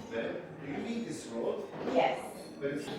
Do you mean this road? Yes. But it's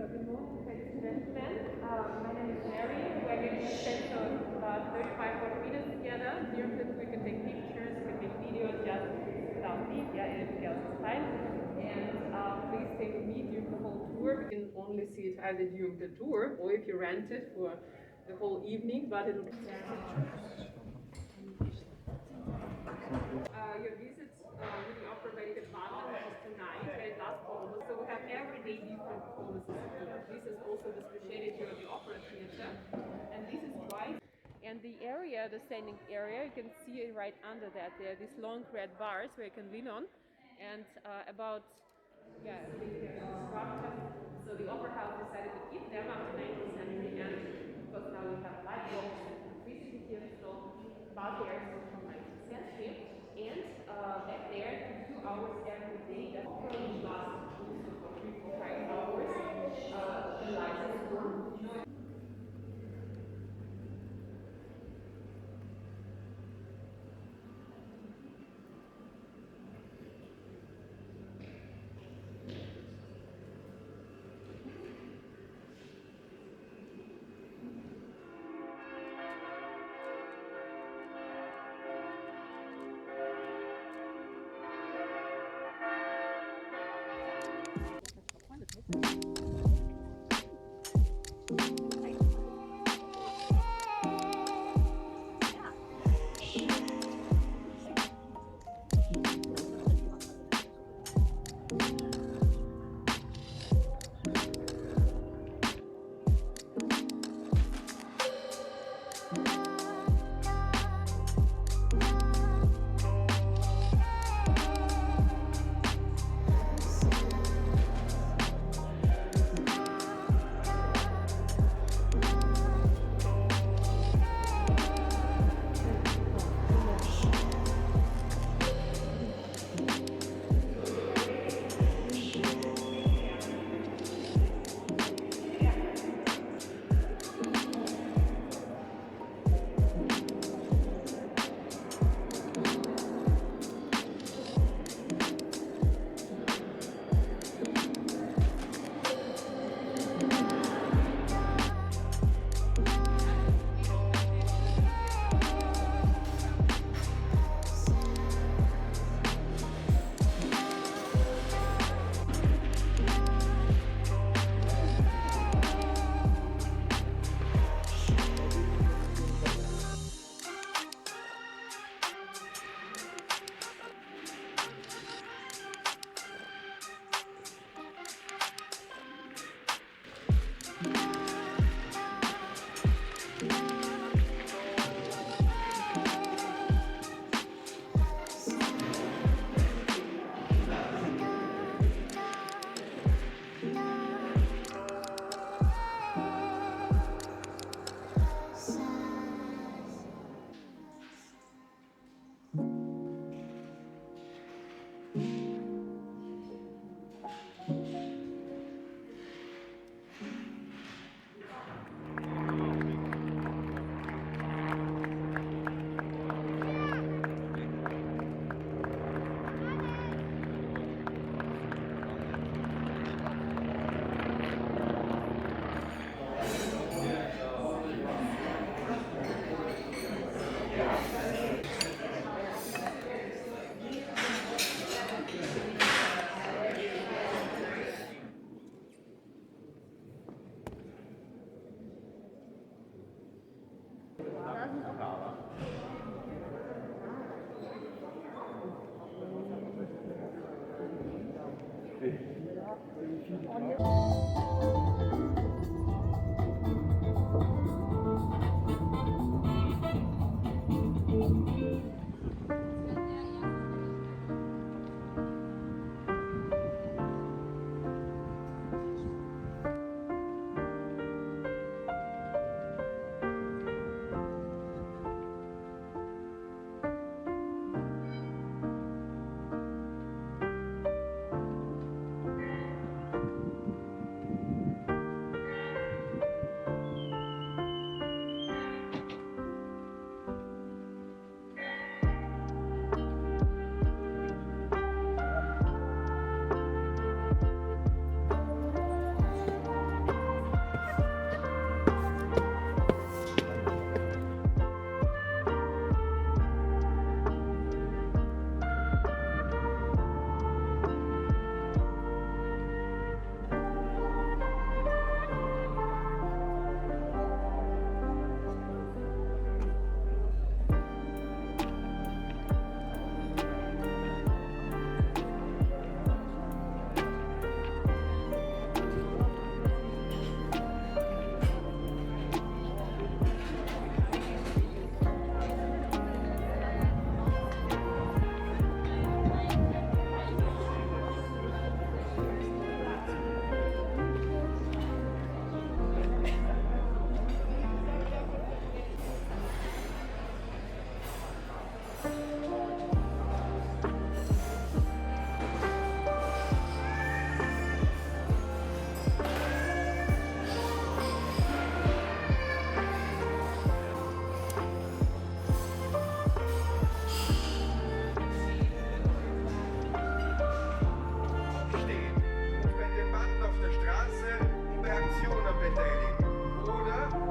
Good morning, ladies and gentlemen. My name is Mary. We're going to spend 35, 40 minutes together. During this, we can take pictures, we can take videos, just without media, anything else is fine. And please stay with me during the whole tour. You can only see it either during the tour or if you rent it for the whole evening, but it'll be your visit with the opera by the Department, which is tonight, very last almost. So we have every day different performances here. This is also the specialty of the opera theater, and this is why. And the area, the standing area, you can see it right under that. There are these long red bars where you can lean on, and so the opera house decided to keep them up to 19th century, and because now we have light bulbs and electricity here, so about the air from 19th century. And back there, 2 hours every day, that opera lasts for 3 or 5 hours. The lights are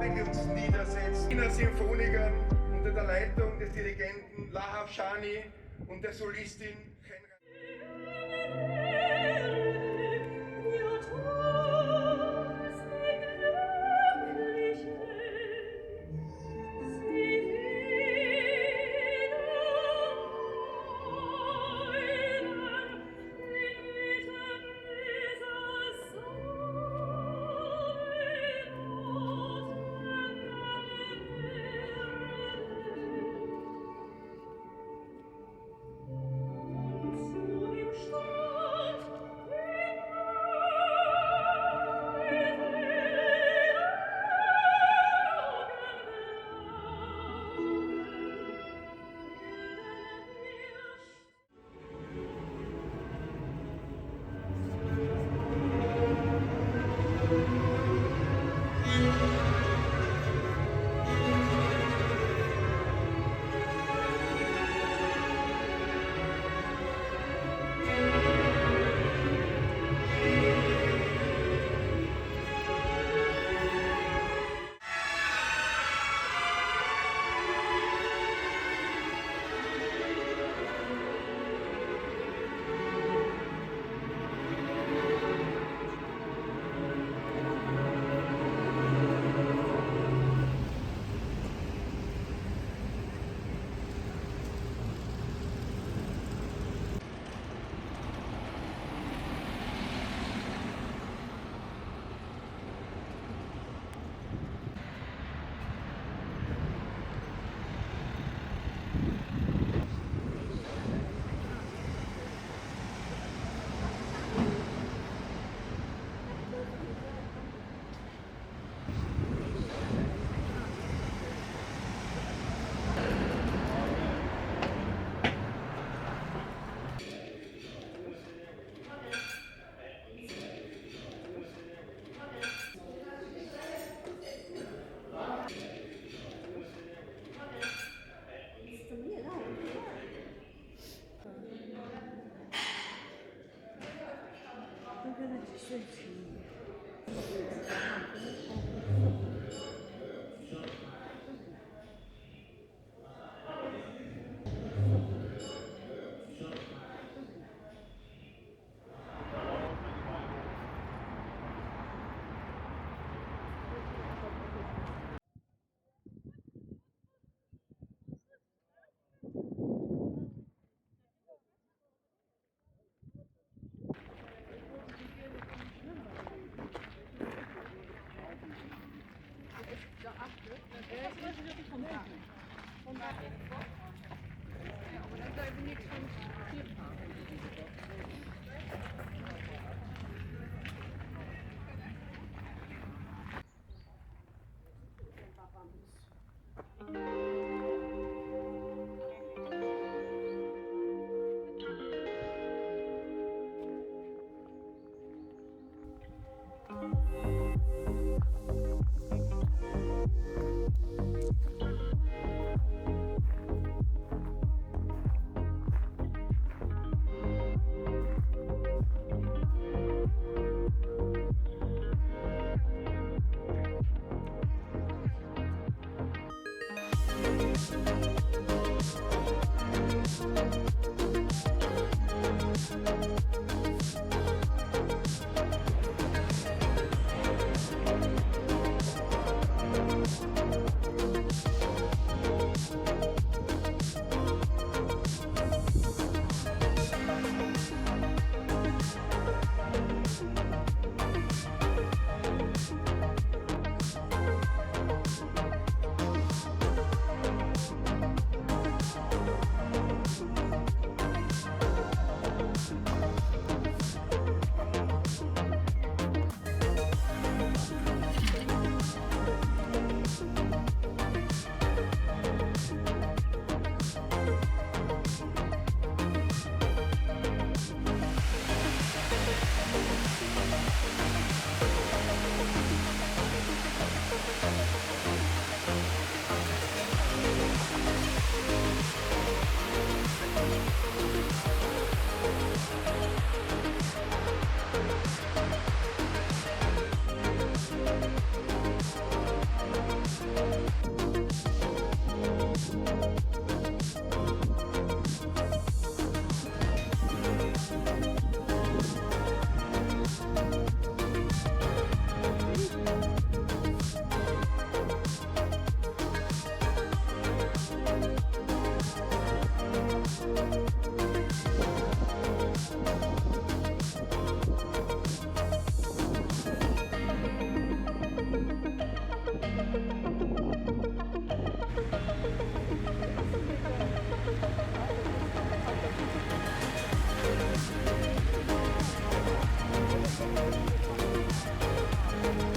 bevor wir uns niedersetzen, Wiener Symphonikern unter der Leitung des Dirigenten Lahav Shani und der Solistin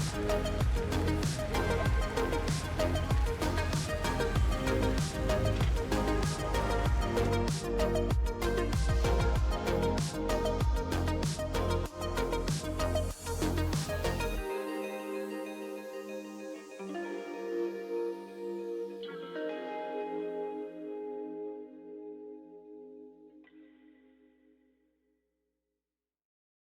Thank you.